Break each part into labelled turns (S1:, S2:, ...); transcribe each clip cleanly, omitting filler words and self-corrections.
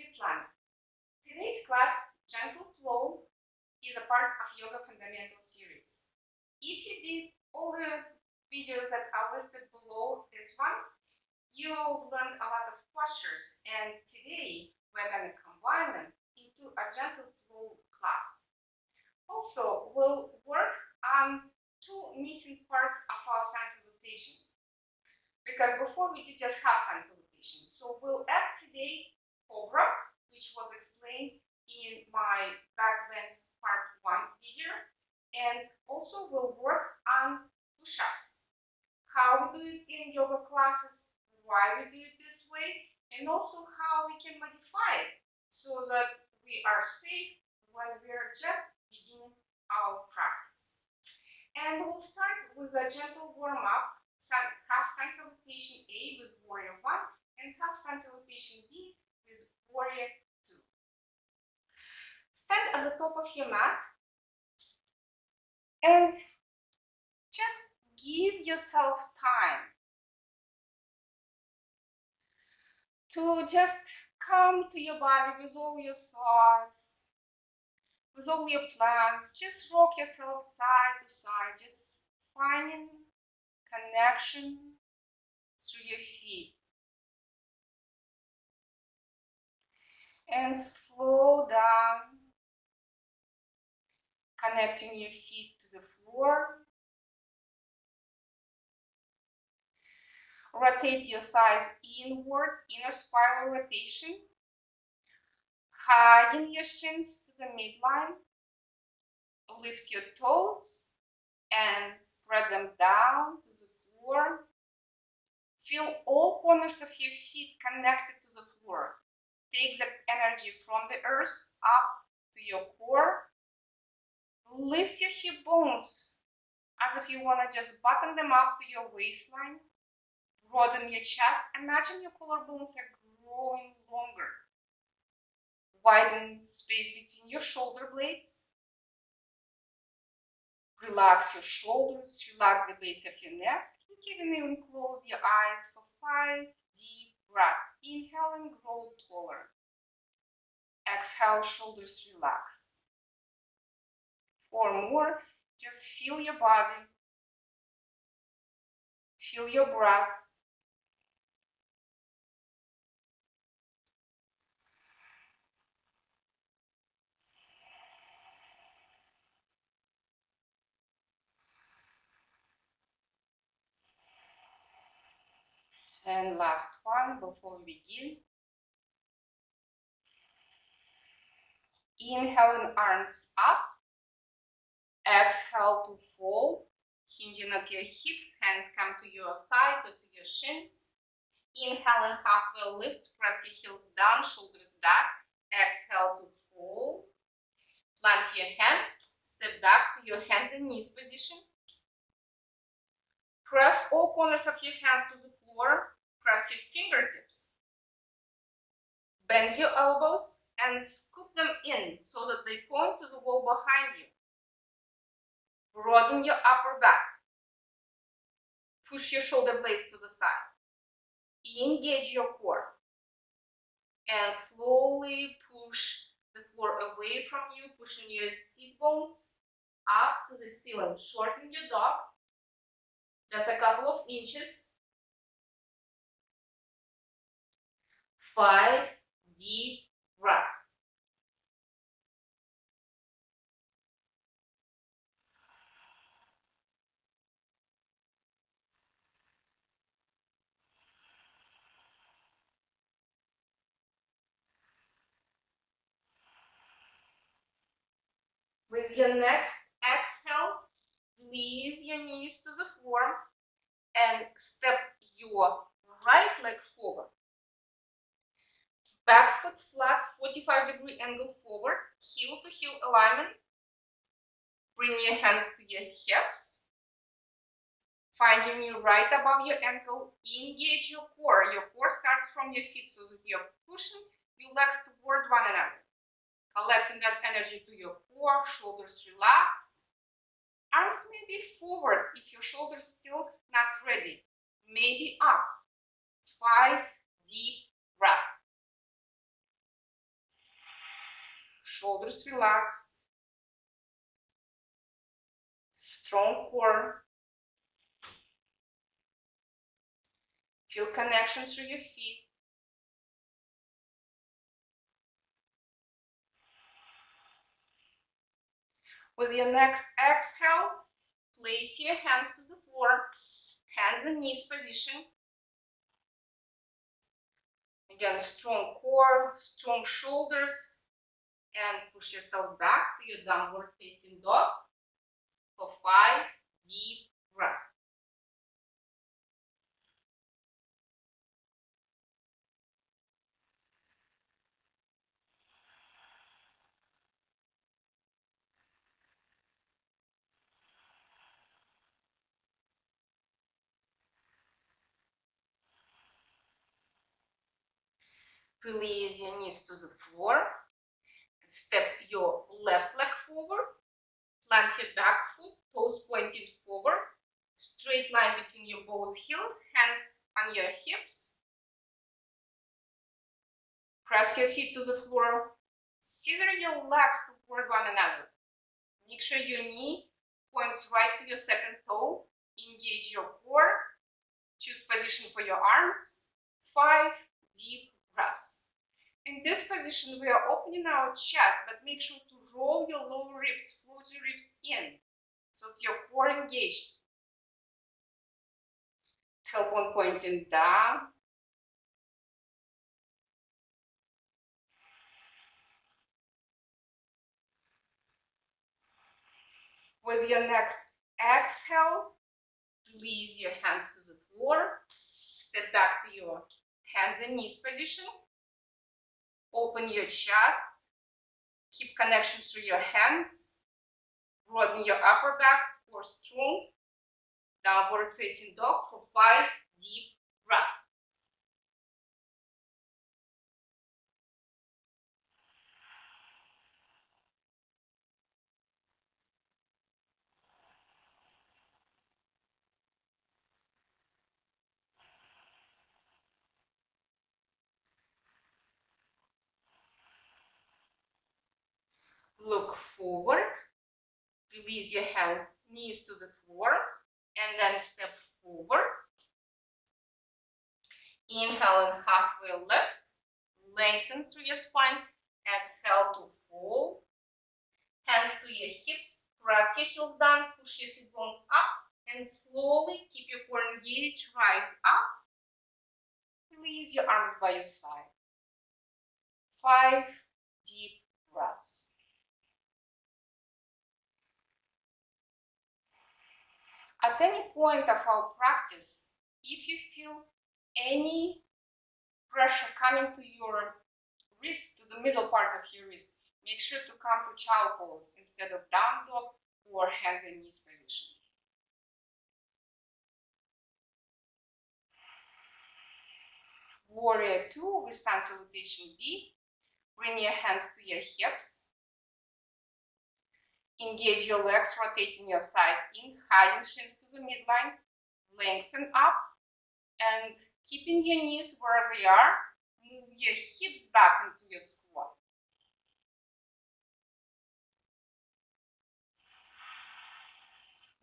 S1: Svetlana. Today's class, Gentle Flow, is a part of Yoga Fundamental series. If you did all the videos that are listed below this one, you've learned a lot of postures, and today we're going to combine them into a Gentle Flow class. Also, we'll work on two missing parts of our Sun Salutations, because before we did just have Sun Salutation. So we'll add today Cobra, which was explained in my Backbends part 1 video, and also we'll work on push-ups, how we do it in yoga classes, why we do it this way, and also how we can modify it so that we are safe when we're just beginning our practice. And we'll start with a gentle warm-up, half Sun Salutation A with Warrior 1 and half Sun Salutation B with Warrior 2. Stand at the top of your mat and just give yourself time to just come to your body with all your thoughts, with all your plans. Just rock yourself side to side, just finding connection through your feet. And slow down, connecting your feet to the floor. Rotate your thighs inward, inner spiral rotation. Hugging your shins to the midline. Lift your toes and spread them down to the floor. Feel all corners of your feet connected to the floor. Take the energy from the earth up to your core. Lift your hip bones as if you want to just button them up to your waistline. Broaden your chest. Imagine your collarbones are growing longer. Widen space between your shoulder blades. Relax your shoulders. Relax the base of your neck. You can even close your eyes for 5 deep breaths. Inhale and grow taller. Exhale, shoulders relaxed. 4 more. Just feel your body. Feel your breath. And last one before we begin. Inhaling arms up. Exhale to fold. Hinging at your hips. Hands come to your thighs or to your shins. Inhaling halfway lift. Press your heels down, shoulders back. Exhale to fold. Plant your hands. Step back to your hands and knees position. Press all corners of your hands to the floor. Press your fingertips. Bend your elbows and scoop them in so that they point to the wall behind you. Broaden your upper back. Push your shoulder blades to the side. Engage your core. And slowly push the floor away from you, pushing your sit bones up to the ceiling. Shorten your dog. Just a couple of inches. 5 deep breaths. With your next exhale, release your knees to the floor and step your right leg forward. Back foot flat, 45-degree angle forward, heel to heel alignment. Bring your hands to your hips. Find your knee right above your ankle. Engage your core. Your core starts from your feet so that you're pushing your legs toward one another. Collecting that energy to your core, shoulders relaxed. Arms may be forward if your shoulders still not ready. Maybe up. 5 deep breaths. Shoulders relaxed. Strong core. Feel connection through your feet. With your next exhale, place your hands to the floor, hands and knees position. Again, strong core, strong shoulders, and push yourself back to your downward facing dog for 5 deep breaths. Release your knees to the floor. Step your left leg forward. Plant your back foot, toes pointing forward. Straight line between your both heels, hands on your hips. Press your feet to the floor. Scissor your legs toward one another. Make sure your knee points right to your second toe. Engage your core. Choose position for your arms. 5 deep breaths. In this position, we are opening our chest, but make sure to roll your lower ribs, float your ribs in, so that your core engaged. Tailbone pointing down. With your next exhale, release your hands to the floor. Step back to your hands and knees position. Open your chest. Keep connection through your hands. Broaden your upper back, core strong. Downward facing dog for 5 deep breaths. Look forward. Release your hands, knees to the floor, and then step forward. Inhale and halfway lift. Lengthen through your spine. Exhale to fold. Hands to your hips. Press your heels down. Push your sit bones up. And slowly keep your core engaged. Rise up. Release your arms by your side. 5 deep breaths. At any point of our practice, if you feel any pressure coming to your wrist, to the middle part of your wrist, make sure to come to child pose instead of down dog or hands and knees position. Warrior 2 with Sun Salutation B. Bring your hands to your hips. Engage your legs, rotating your thighs in, hiding shins to the midline. Lengthen up and keeping your knees where they are. Move your hips back into your squat.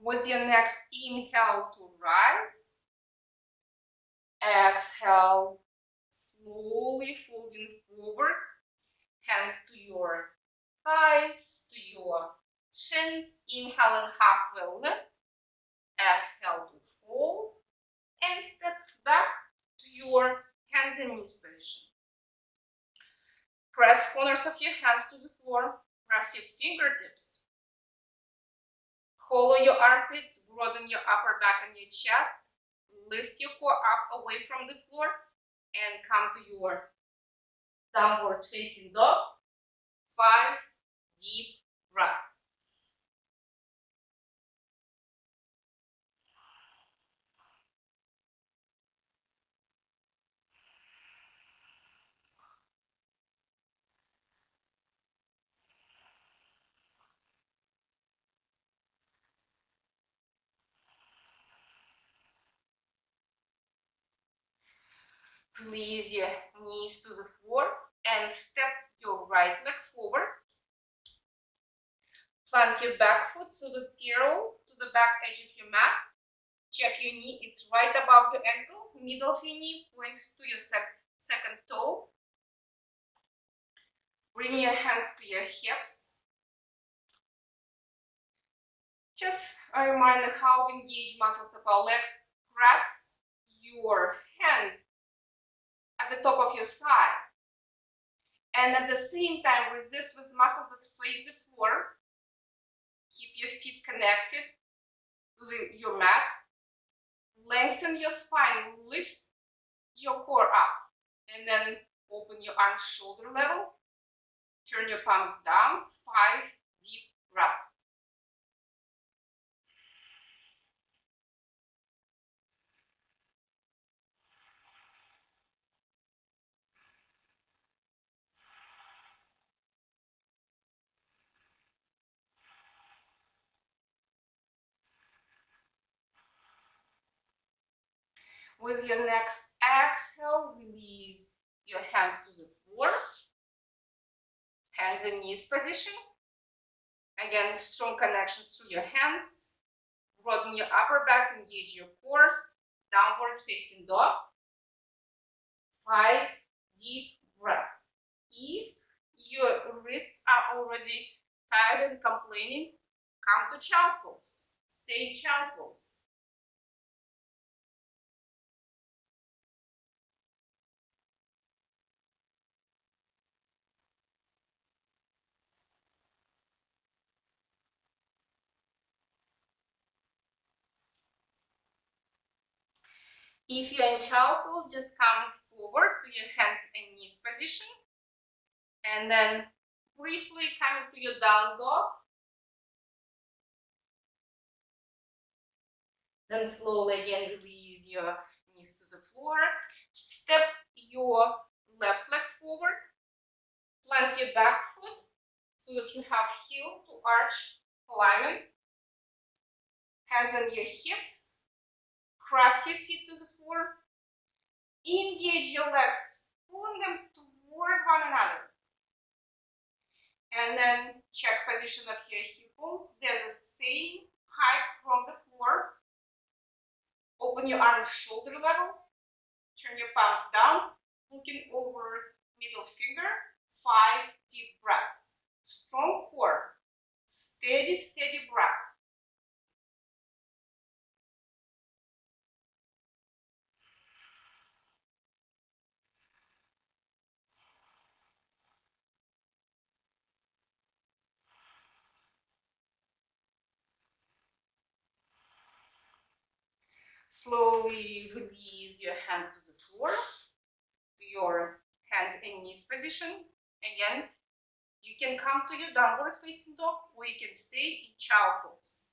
S1: With your next inhale to rise, exhale, slowly folding forward, hands to your thighs, to your shins. Inhale and halfway lift, exhale to fold, and step back to your hands and knees position. Press corners of your hands to the floor, press your fingertips. Hollow your armpits, broaden your upper back and your chest. Lift your core up away from the floor and come to your downward facing dog. 5 deep breaths. Release your knees to the floor and step your right leg forward. Plant your back foot so that parallel to the back edge of your mat. Check your knee, it's right above your ankle. Middle of your knee points to your second toe. Bring your hands to your hips. Just a reminder how we engage muscles of our legs. Press your hand at the top of your thigh. And at the same time, resist with muscles that face the floor. Keep your feet connected to your mat. Lengthen your spine, lift your core up. And then open your arms shoulder level. Turn your palms down. 5 deep breaths. With your next exhale, release your hands to the floor. Hands in knees position. Again, strong connections through your hands. Broaden your upper back, engage your core. Downward facing dog. 5 deep breaths. If your wrists are already tired and complaining, come to child pose. Stay in child pose. If you're in child pose, just come forward to your hands and knees position. And then briefly come into your down dog. Then slowly again release your knees to the floor. Step your left leg forward. Plant your back foot so that you have heel to arch alignment. Hands on your hips. Cross your feet to the floor. Engage your legs, pulling them toward one another. And then check position of your hip bones. They're the same height from the floor. Open your arms shoulder level. Turn your palms down, looking over middle finger. 5 deep breaths. Strong core. Steady, steady breath. Slowly release your hands to the floor, to your hands in knees position. Again, you can come to your downward facing dog or you can stay in child pose.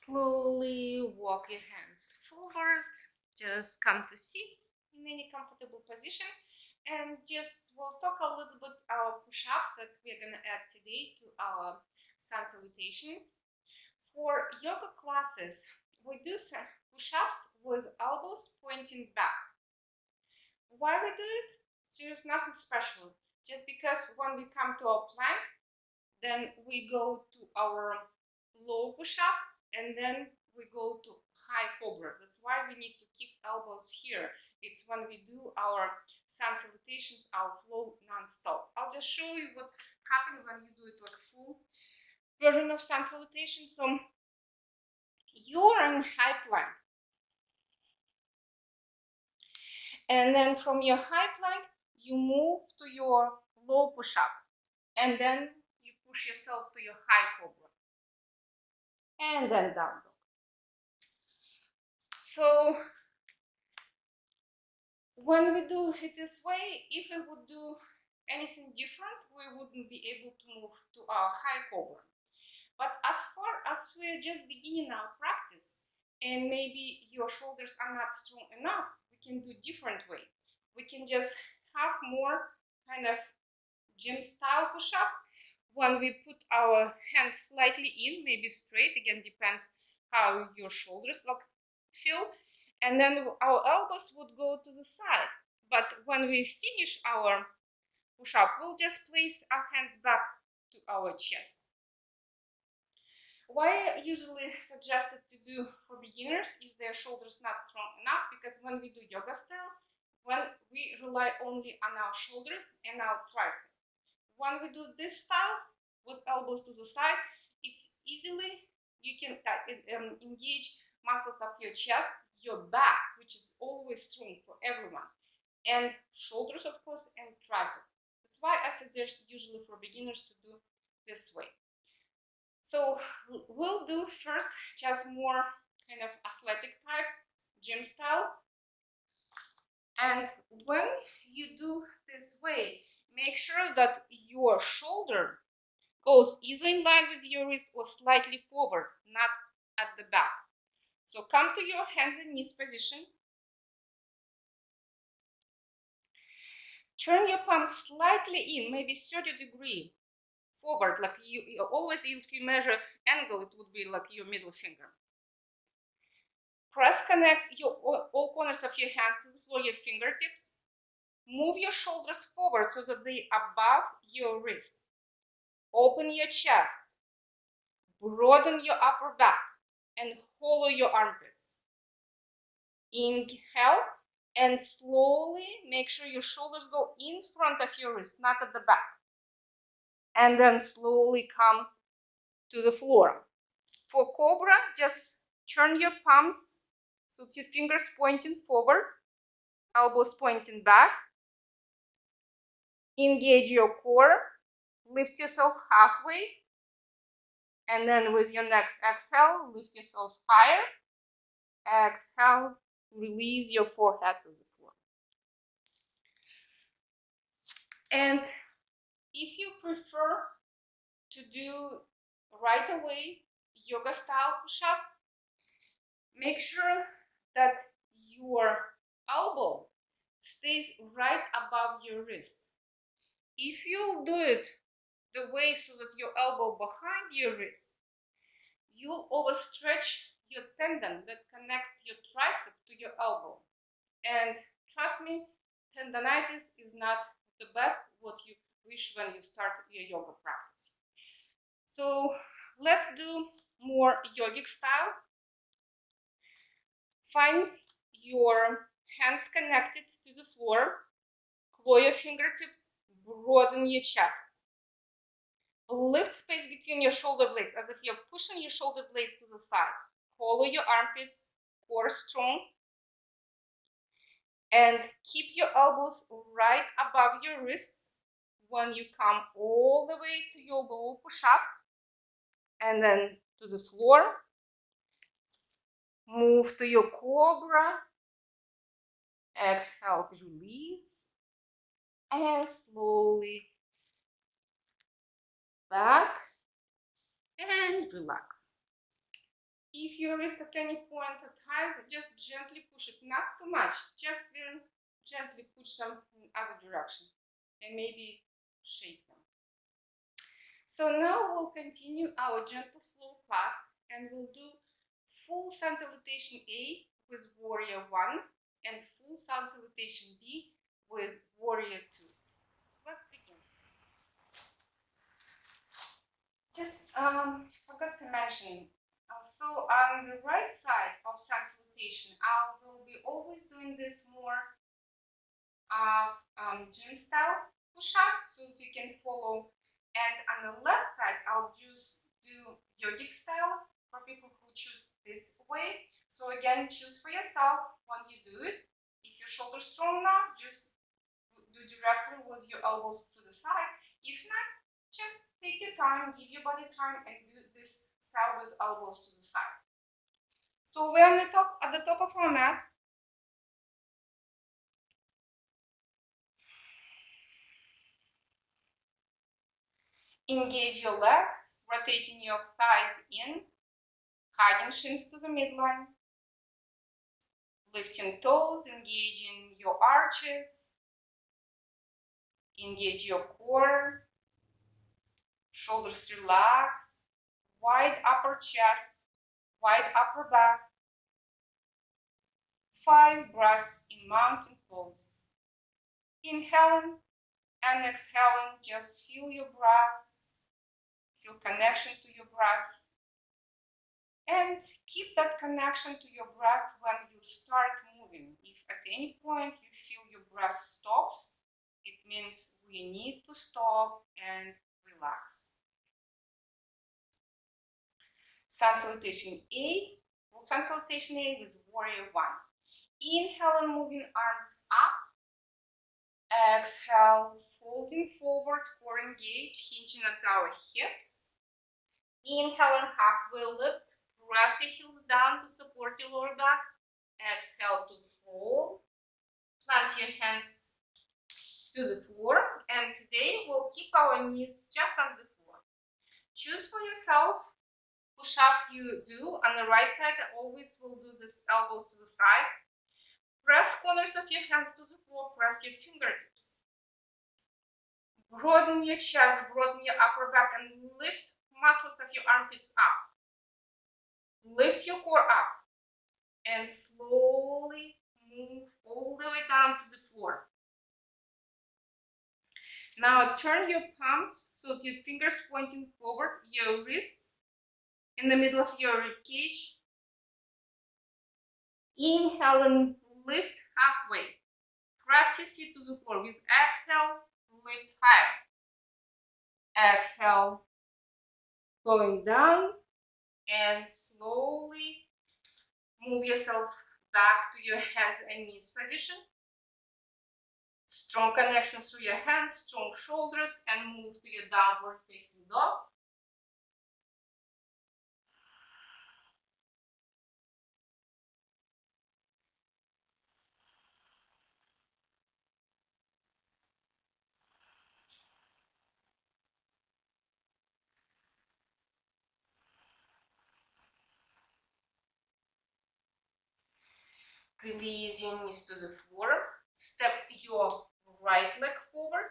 S1: Slowly walk your hands forward. Just come to sit in any comfortable position. And just we'll talk a little bit our push-ups that we're gonna add today to our Sun Salutations. For yoga classes, we do push-ups with elbows pointing back. Why we do it? There's nothing special. Just because when we come to our plank, then we go to our low push-up, and then we go to high cobra. That's why we need to keep elbows here. It's when we do our Sun Salutations, our flow non-stop. I'll just show you what happens when you do it like full version of Sun Salutation. So you're in high plank. And then from your high plank, you move to your low push-up. And then you push yourself to your high cobra. And then down dog. So when we do it this way, if we would do anything different, we wouldn't be able to move to our high cobra. But as far as we're just beginning our practice, and maybe your shoulders are not strong enough, we can do different way. We can just have more kind of gym style push-up. When we put our hands slightly in, maybe straight, again depends how your shoulders feel, and then our elbows would go to the side. But when we finish our push-up, we'll just place our hands back to our chest. Why I usually suggest it to do for beginners if their shoulders not strong enough, because when we do yoga style, when we rely only on our shoulders and our tricep. When we do this style with elbows to the side, it's easily, you can engage muscles of your chest, your back, which is always strong for everyone, and shoulders, of course, and tricep. That's why I suggest usually for beginners to do this way. So we'll do first just more kind of athletic type, gym style. And when you do this way, make sure that your shoulder goes either in line with your wrist or slightly forward, not at the back. So come to your hands and knees position. Turn your palms slightly in, maybe 30-degree forward, like you always, if you measure angle, it would be like your middle finger. Press connect all corners of your hands to the floor, your fingertips. Move your shoulders forward so that they are above your wrist. Open your chest. Broaden your upper back and hollow your armpits. Inhale and slowly make sure your shoulders go in front of your wrist, not at the back. And then slowly come to the floor. For Cobra, just turn your palms so your fingers pointing forward, elbows pointing back. Engage your core, lift yourself halfway, and then with your next exhale, lift yourself higher. Exhale, release your forehead to the floor. And if you prefer to do right away yoga style push-up, make sure that your elbow stays right above your wrist. If you do it the way so that your elbow behind your wrist, you'll overstretch your tendon that connects your tricep to your elbow. And trust me, tendonitis is not the best what you wish when you start your yoga practice. So let's do more yogic style. Find your hands connected to the floor, claw your fingertips, broaden your chest. Lift space between your shoulder blades as if you're pushing your shoulder blades to the side. Hollow your armpits, core strong. And keep your elbows right above your wrists when you come all the way to your low push-up. And then to the floor. Move to your Cobra. Exhale to release. And slowly back and relax. If your wrist at any point are tight, just gently push it, not too much, just very gently push them in other direction and maybe shake them. So now we'll continue our gentle flow class and we'll do full Sun Salutation A with Warrior 1 and full Sun Salutation B with Warrior 2. Let's begin. Just forgot to mention, so on the right side of Sun Salutation, I will be always doing this more gym style push-up so that you can follow. And on the left side, I'll just do yogic style for people who choose this way. So again, choose for yourself when you do it. If your shoulder's strong enough, just do directly with your elbows to the side. If not, just take your time, give your body time, and do this style with elbows to the side. So we're on at the top of our mat. Engage your legs, rotating your thighs in, hiding shins to the midline, lifting toes, engaging your arches, Engage your core, shoulders relaxed, wide upper chest, wide upper back. 5 breaths in mountain pose. Inhaling and exhaling, just feel your breath, feel connection to your breath, and keep that connection to your breath when you start moving. If at any point you feel your breath stops, it means we need to stop and relax. Sun Salutation A, full Sun Salutation A with Warrior 1. Inhale and moving arms up. Exhale, folding forward, core engage, hinging at our hips. Inhale and halfway lift. Press your heels down to support your lower back. Exhale to fold. Plant your hands to the floor. And today we'll keep our knees just on the floor. Choose for yourself push up you do. On the right side, I always will do this elbows to the side. Press corners of your hands to the floor. Press your fingertips. Broaden your chest, broaden your upper back, and lift muscles of your armpits up. Lift your core up and slowly move all the way down to the floor. Now turn your palms so your fingers pointing forward, your wrists in the middle of your rib cage. Inhale and lift halfway. Press your feet to the floor. With exhale, lift higher. Exhale, going down, and slowly move yourself back to your hands and knees position. Strong connection through your hands, strong shoulders, and move to your downward facing dog. Release your knees to the floor. Step your right leg forward.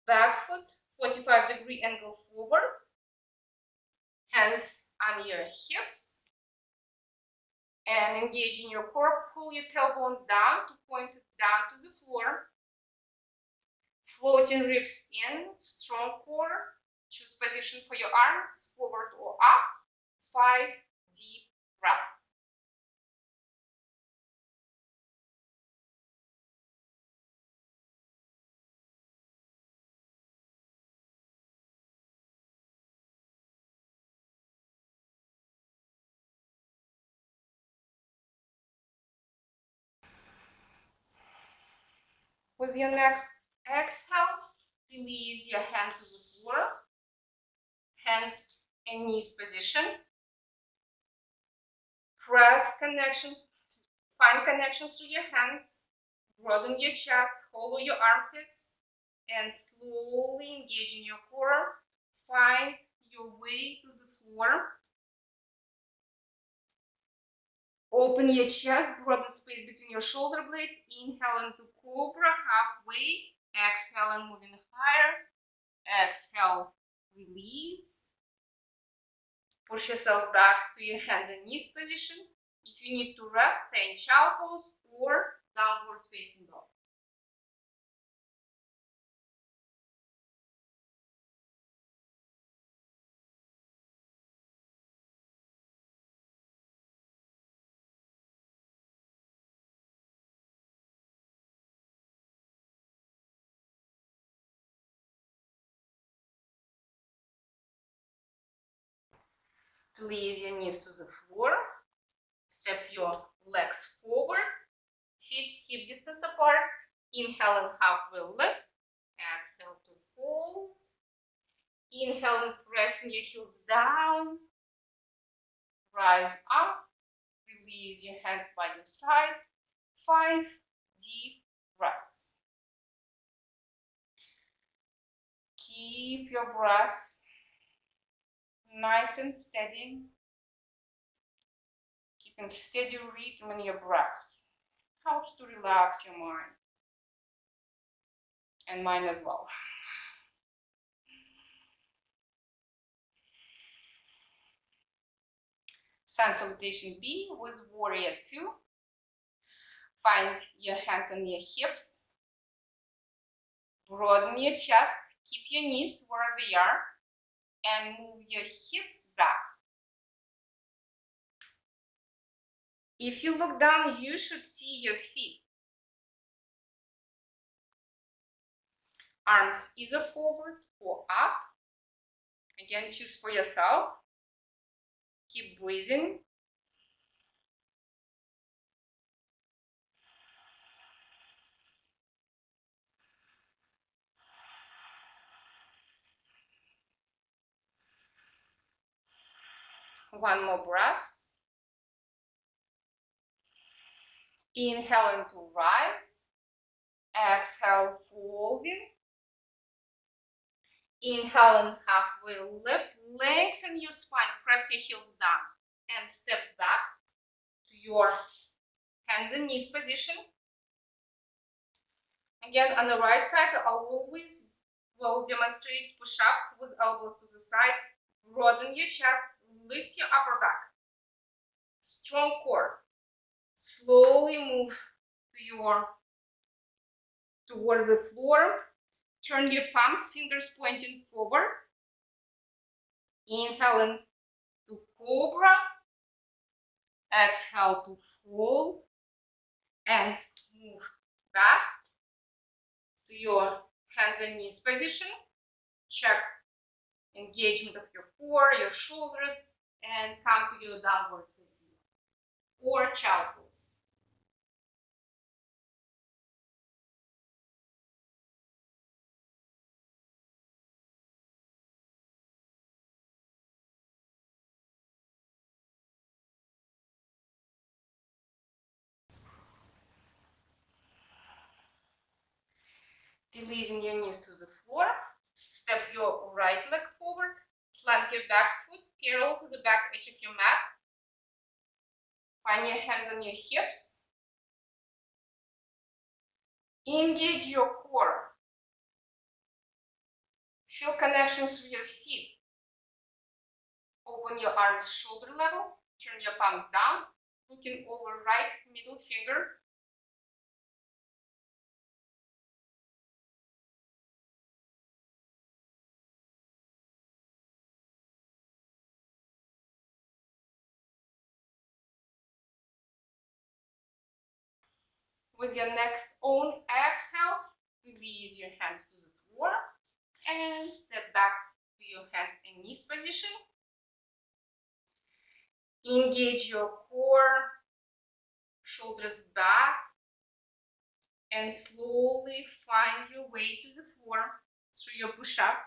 S1: Back foot, 45-degree angle forward. Hands on your hips. And engage in your core. Pull your tailbone down to point it down to the floor. Floating ribs in, strong core. Choose position for your arms, forward or up. 5 deep breaths. With your next exhale, release your hands to the floor. Hands in knees position. Press connection, find connections to your hands. Broaden your chest, hollow your armpits, and slowly engage in your core. Find your way to the floor. Open your chest, broaden space between your shoulder blades. Inhale into Cobra, halfway. Exhale and moving higher. Exhale, release. Push yourself back to your hands and knees position. If you need to rest, stay in child pose or downward facing dog. Release your knees to the floor. Step your legs forward. Feet hip distance apart. Inhale and halfway lift. Exhale to fold. Inhale and pressing your heels down. Rise up. Release your hands by your side. 5 deep breaths. Keep your breath nice and steady. Keeping steady rhythm in your breath helps to relax your mind. And mine as well. Sun Salutation B with Warrior 2. Find your hands on your hips. Broaden your chest. Keep your knees where they are. And move your hips back. If you look down, you should see your feet. Arms either forward or up. Again, choose for yourself. Keep breathing. One more breath. Inhaling to rise. Exhale, folding. Inhaling, halfway lift. Lengthen your spine. Press your heels down. And step back to your hands and knees position. Again, on the right side, I always will demonstrate push-up with elbows to the side. Broaden your chest. Lift your upper back. Strong core. Slowly move towards the floor. Turn your palms, fingers pointing forward. Inhaling to Cobra. Exhale to fold. And move back to your hands and knees position. Check engagement of your core, your shoulders, and come to your downward facing or child pose. Releasing your knees to the floor. Step your right leg forward. Plant your back foot parallel to the back edge of your mat. Find your hands on your hips. Engage your core. Feel connections with your feet. Open your arms shoulder level. Turn your palms down. Looking over right middle finger. With your next own exhale, release your hands to the floor and step back to your hands and knees position. Engage your core, shoulders back, and slowly find your way to the floor through your push-up.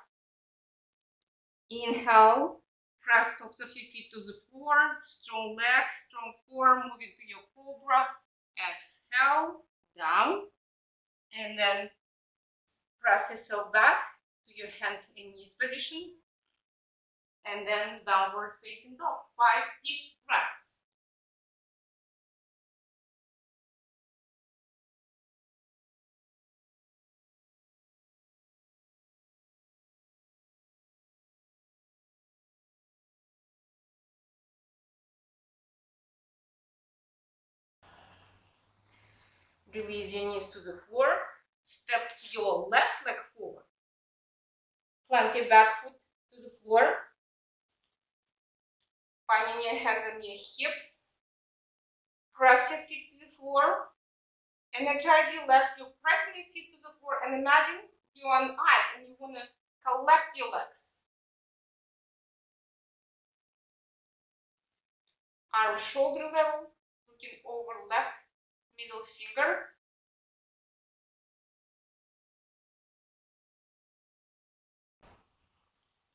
S1: Inhale, press tops of your feet to the floor, strong legs, strong core, moving to your Cobra. Exhale, down, and then press yourself back to your hands and knees position, and then downward facing dog. 5 deep breaths. Release your knees to the floor. Step your left leg forward. Plant your back foot to the floor. Finding your hands on your hips. Press your feet to the floor. Energize your legs. You're pressing your feet to the floor, and imagine you're on ice and you want to collect your legs. Arm shoulder level, looking over left middle finger.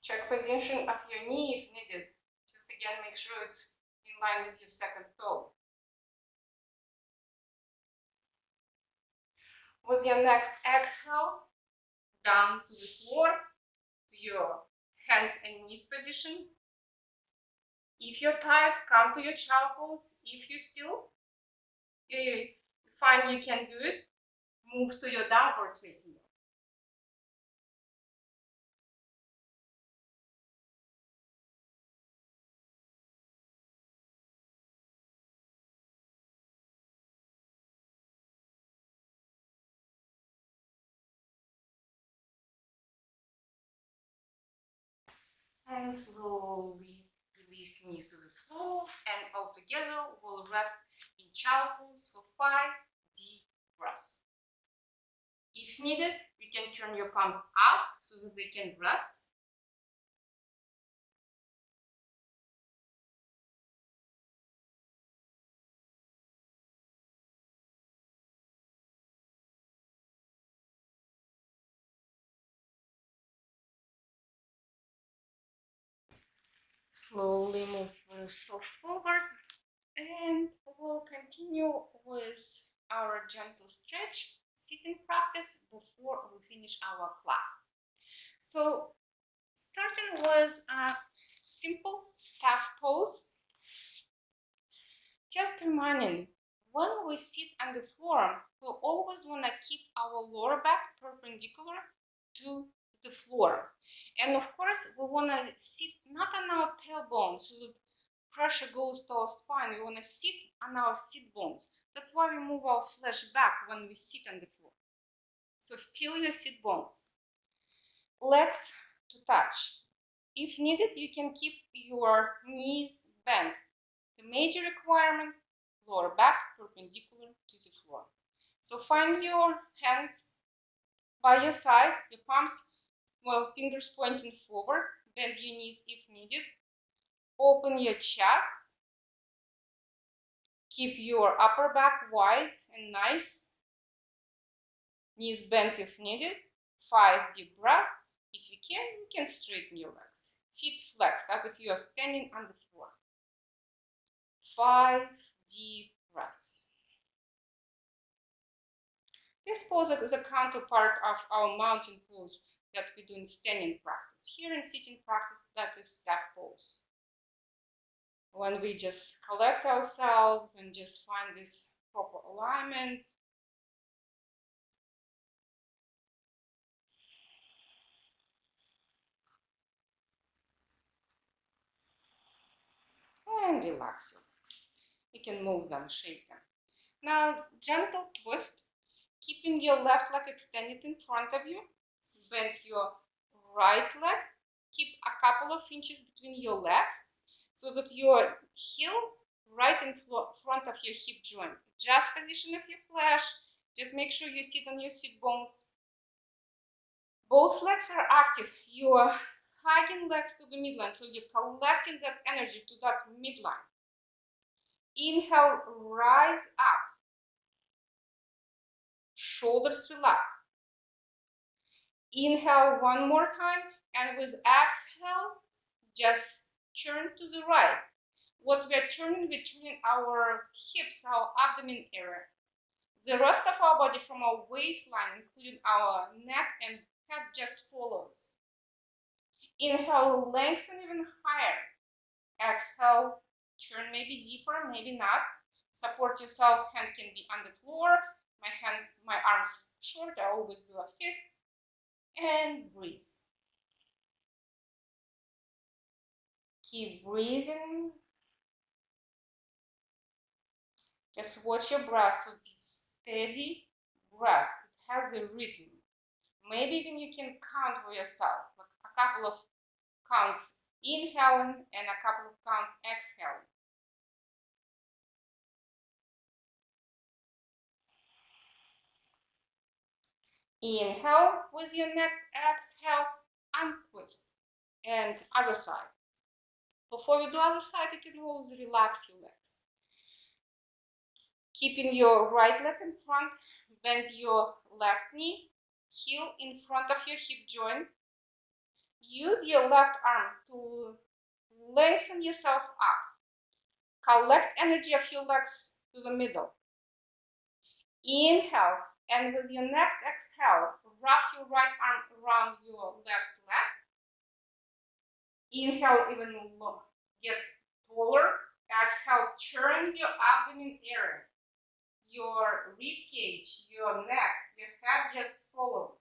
S1: Check position of your knee if needed. Just again, make sure it's in line with your second toe. With your next exhale, down to the floor, to your hands and knees position. If you're tired, come to your child pose. If you still find you can do it, move to your downward facing dog. And slowly release knees to the floor, and all together we'll rest in child pose for 5 deep breaths. If needed, you can turn your palms up so that they can rest. Slowly move yourself forward, and we'll continue with our gentle stretch sitting practice before we finish our class. So starting with a simple staff pose, just reminding, when we sit on the floor, we always want to keep our lower back perpendicular to the floor. And of course, we want to sit not on our tailbone so that pressure goes to our spine. We want to sit on our sit bones. That's why we move our flesh back when we sit on the floor. So feel your sit bones. Legs to touch. If needed, you can keep your knees bent. The major requirement, lower back perpendicular to the floor. So find your hands by your side, your palms, well, fingers pointing forward. Bend your knees if needed. Open your chest. Keep your upper back wide and nice. Knees bent if needed. 5 deep breaths. If you can straighten your legs. Feet flex as if you are standing on the floor. 5 deep breaths. This pose is a counterpart of our mountain pose that we do in standing practice. Here in sitting practice, that is staff pose. When we just collect ourselves and just find this proper alignment. And relax your legs. You can move them, shake them. Now, gentle twist, keeping your left leg extended in front of you. Bend your right leg. Keep a couple of inches between your legs so that your heel right in front of your hip joint. Just position of your flesh. Just make sure you sit on your sit bones. Both legs are active. You are hugging legs to the midline, so you're collecting that energy to that midline. Inhale, rise up. Shoulders relaxed. Inhale one more time, and with exhale, just turn to the right. What we're turning our hips, our abdomen area. The rest of our body from our waistline, including our neck and head, just follows. Inhale, lengthen even higher. Exhale, turn maybe deeper, maybe not. Support yourself, hand can be on the floor. My arms short, I always do a fist. And breathe. Keep breathing. Just watch your breath, so this steady breath, it has a rhythm. Maybe even you can count for yourself, like a couple of counts inhaling and a couple of counts exhaling. Inhale with your next exhale, untwist. And other side. Before we do other side, you can always relax your legs. Keeping your right leg in front, bend your left knee, heel in front of your hip joint. Use your left arm to lengthen yourself up. Collect energy of your legs to the middle. Inhale, and with your next exhale, wrap your right arm around your left leg. Inhale, even get taller. Exhale, turn your abdomen area. Your rib cage, your neck, your head just follow.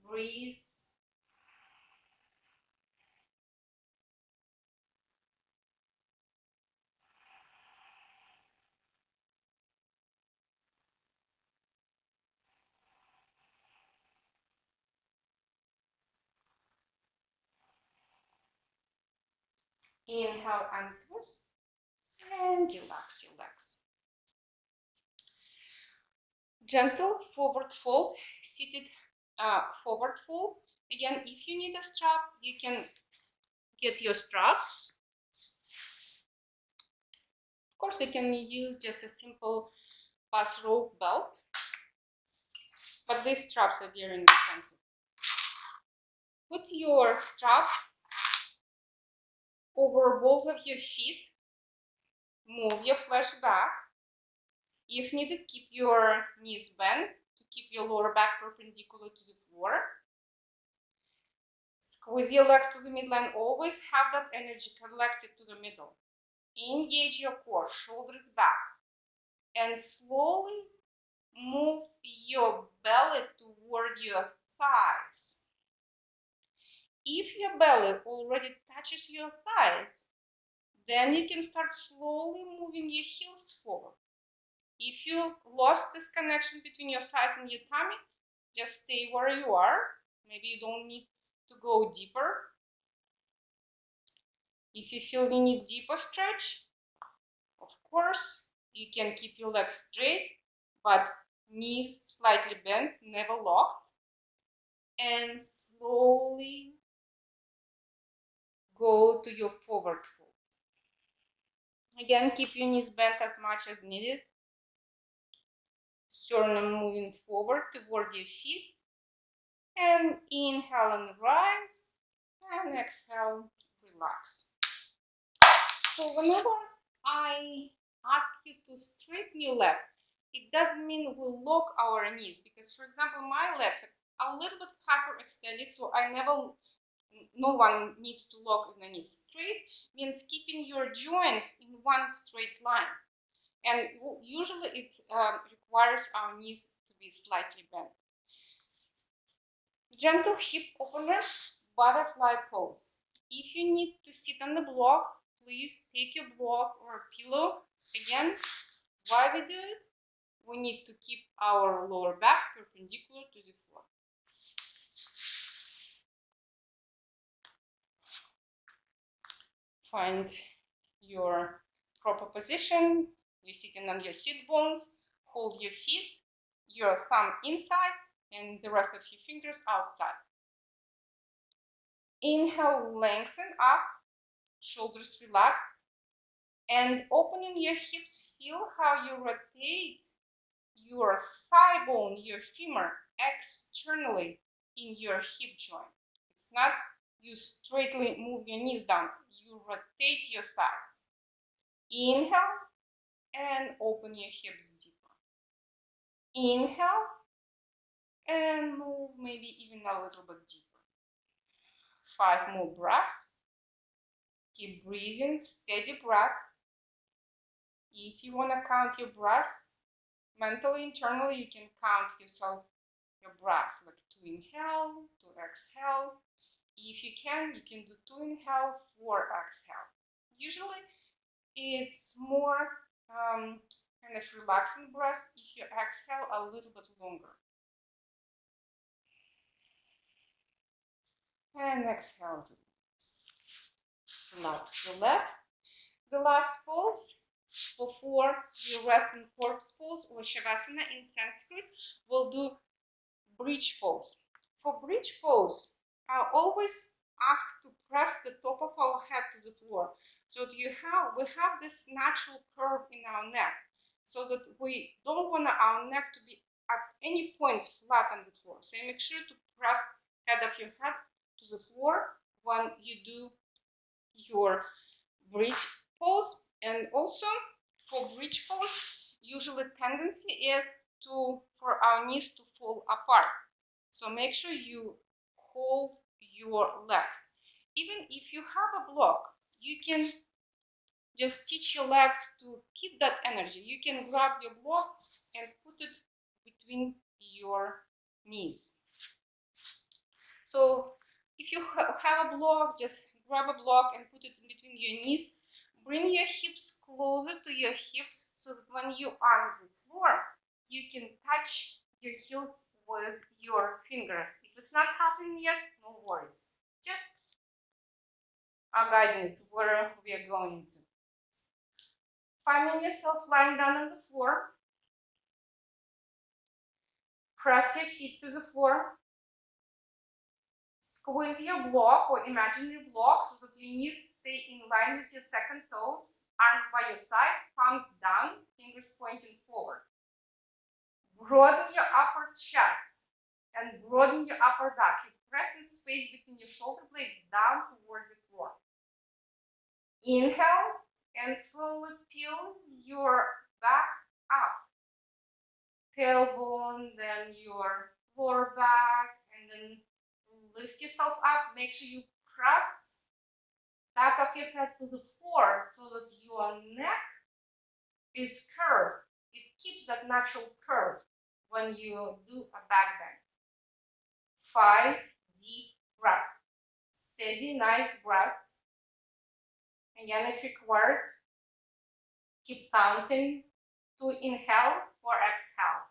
S1: Breathe. Inhale and twist. And relax your legs. Gentle forward fold, seated forward fold. Again, if you need a strap, you can get your strap. Of course, you can use just a simple pass rope belt, but these straps are very inexpensive. Put your strap over balls of your feet. Move your flesh back. If needed, keep your knees bent to keep your lower back perpendicular to the floor. Squeeze your legs to the midline. Always have that energy collected to the middle. Engage your core, shoulders back, and slowly move your belly toward your thighs. If your belly already touches your thighs, then you can start slowly moving your heels forward. If you lost this connection between your thighs and your tummy, just stay where you are. Maybe you don't need to go deeper. If you feel you need deeper stretch, of course, you can keep your legs straight, but knees slightly bent, never locked. And slowly go to your forward fold. Again, keep your knees bent as much as needed. Sternum moving forward toward your feet. And inhale and rise. And exhale, relax. So whenever I ask you to straighten your leg, it doesn't mean we'll lock our knees, because for example, my legs are a little bit hyperextended, so no one needs to lock the knees. Straight means keeping your joints in one straight line, and usually it requires our knees to be slightly bent. Gentle hip opener, butterfly pose. If you need to sit on the block, please take your block or a pillow. Again, why we do it? We need to keep our lower back perpendicular to the floor. Find your proper position. You're sitting on your sit bones. Hold your feet, your thumb inside, and the rest of your fingers outside. Inhale, lengthen up, shoulders relaxed, and opening your hips. Feel how you rotate your thigh bone, your femur, externally in your hip joint. It's not you straightly move your knees down, you rotate your thighs. Inhale and open your hips deeper. Inhale and move maybe even a little bit deeper. 5 more breaths. Keep breathing, steady breaths. If you want to count your breaths, mentally, internally, you can count yourself, your breaths, like 2 inhale, 2 exhale. If you can do 2 inhale, 4 exhale. Usually, it's more kind of relaxing breath if you exhale a little bit longer. And exhale. Relax your legs. The last pose before you rest in corpse pose or shavasana in Sanskrit, we'll do bridge pose. For bridge pose, I always ask to press the top of our head to the floor, so that we have this natural curve in our neck, so that we don't want our neck to be at any point flat on the floor. So make sure to press head of your head to the floor when you do your bridge pose. And also for bridge pose, usually tendency is for our knees to fall apart. So make sure you hold your legs. Even if you have a block, you can just teach your legs to keep that energy. You can grab your block and put it between your knees. So if you have a block, just grab a block and put it in between your knees. Bring your hips closer to your hips, so that when you are on the floor, you can touch your heels with your fingers. If it's not happening yet, no worries. Just our guidance where we are going to. Finding yourself lying down on the floor. Press your feet to the floor. Squeeze your block or imaginary block so that your knees stay in line with your second toes. Arms by your side, palms down, fingers pointing forward. Broaden your upper chest and broaden your upper back. You press the space between your shoulder blades down toward the floor. Inhale and slowly peel your back up. Tailbone, then your lower back, and then lift yourself up. Make sure you press back of your head to the floor so that your neck is curved. It keeps that natural curve when you do a back bend. 5 deep breaths. Steady, nice breaths. Again, if required, keep counting to inhale or exhale.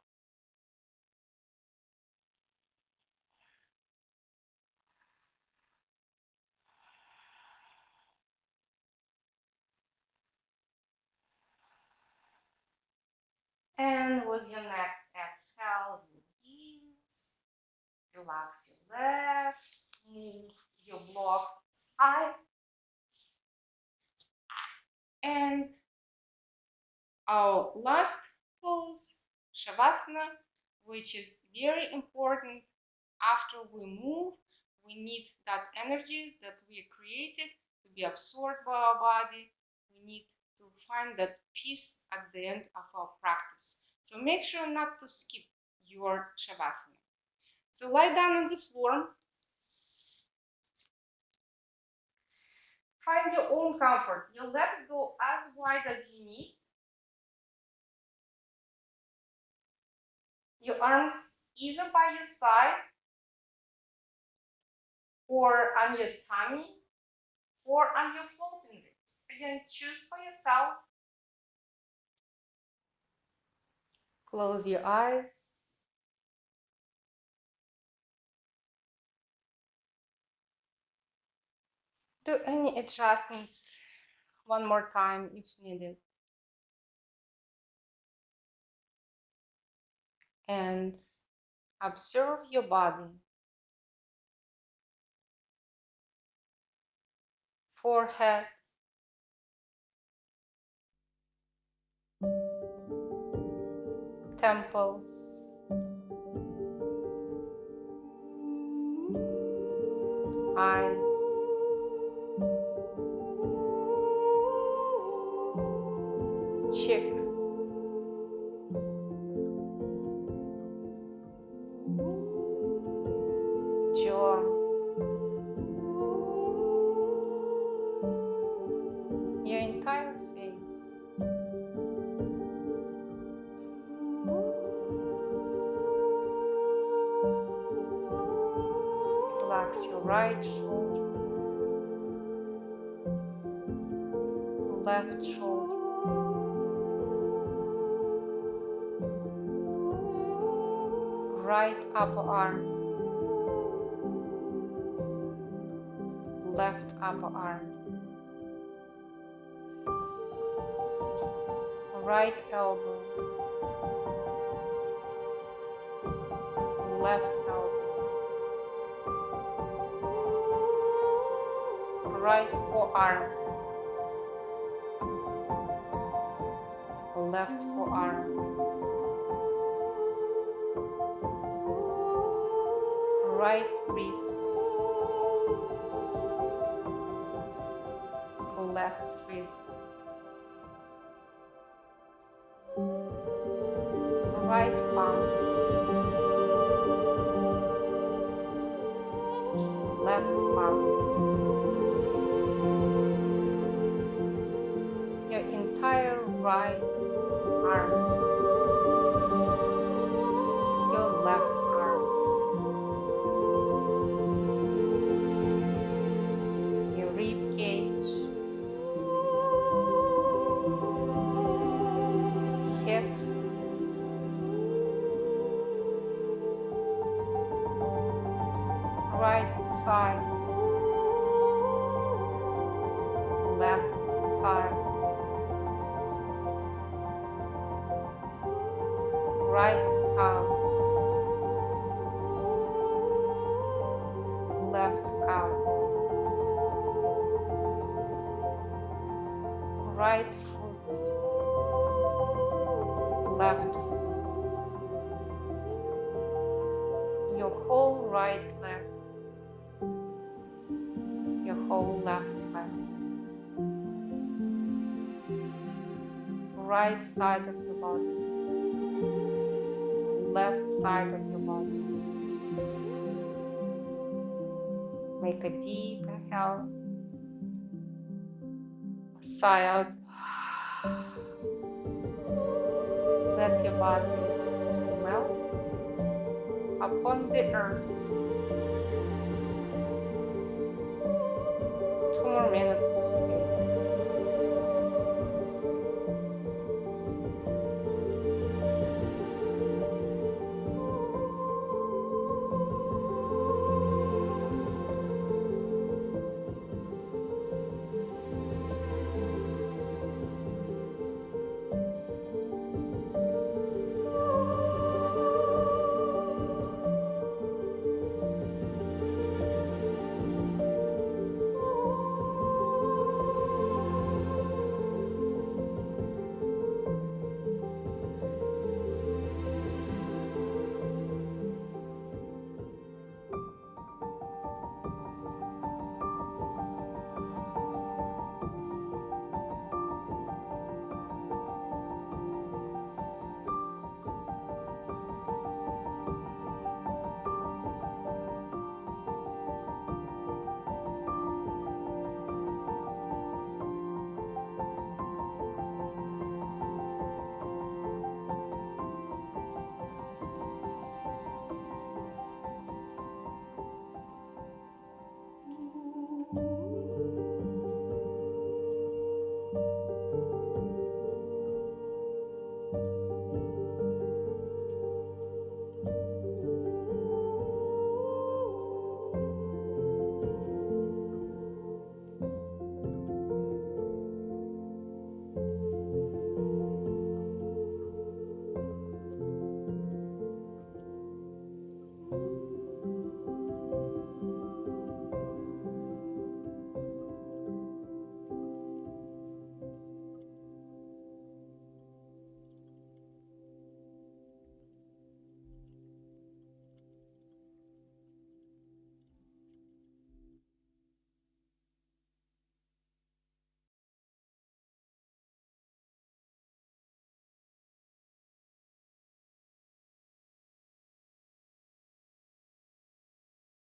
S1: And with your next exhale, release. Relax your legs, move your block side. And our last pose, Shavasana, which is very important. After we move, we need that energy that we created to be absorbed by our body. We need to find that peace at the end of our practice. So make sure not to skip your Shavasana. So lie down on the floor. Find your own comfort. Your legs go as wide as you need. Your arms either by your side or on your tummy or on your floating ribs. Again, choose for yourself. Close your eyes. Do any adjustments one more time if needed. And observe your body. Forehead. Temples. Eyes. Cheeks. Jaw. Your entire face. Relax your right shoulder, left shoulder, right upper arm, left upper arm, right elbow, left elbow, right forearm, left forearm, right wrist, left wrist, right palm, left palm, your entire right arm, your left arm, your rib cage, hips, right thigh, right calf, left calf, right foot, left foot, your whole right leg, your whole left leg, right side of your body, left side of your body. Make a deep inhale, sigh out. Let your body to melt upon the earth. 2 more minutes to stay.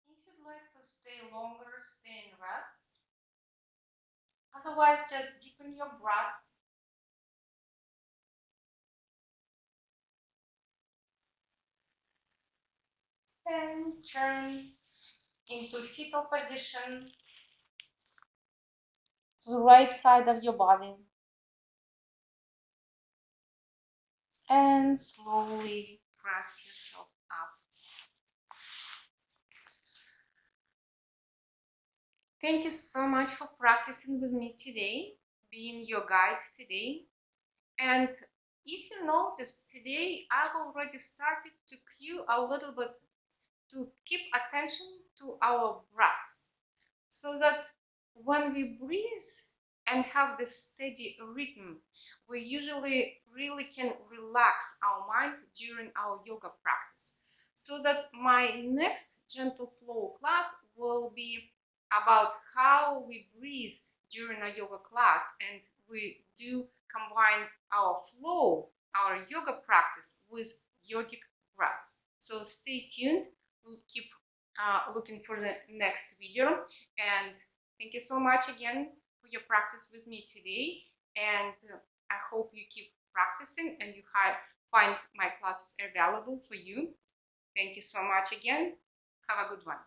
S1: If you'd like to stay longer, stay in rest. Otherwise, just deepen your breath. And turn into fetal position to the right side of your body. And slowly press yourself up. Thank you so much for practicing with me today, being your guide today. And if you noticed, today I've already started to cue a little bit to keep attention to our breath, so that when we breathe and have this steady rhythm, we usually really can relax our mind during our yoga practice. So that my next gentle flow class will be about how we breathe during a yoga class, and we do combine our flow, our yoga practice with yogic breath. So stay tuned, we'll keep looking for the next video. And thank you so much again for your practice with me today, and I hope you keep practicing and you find my classes available for you. Thank you so much again. Have a good one.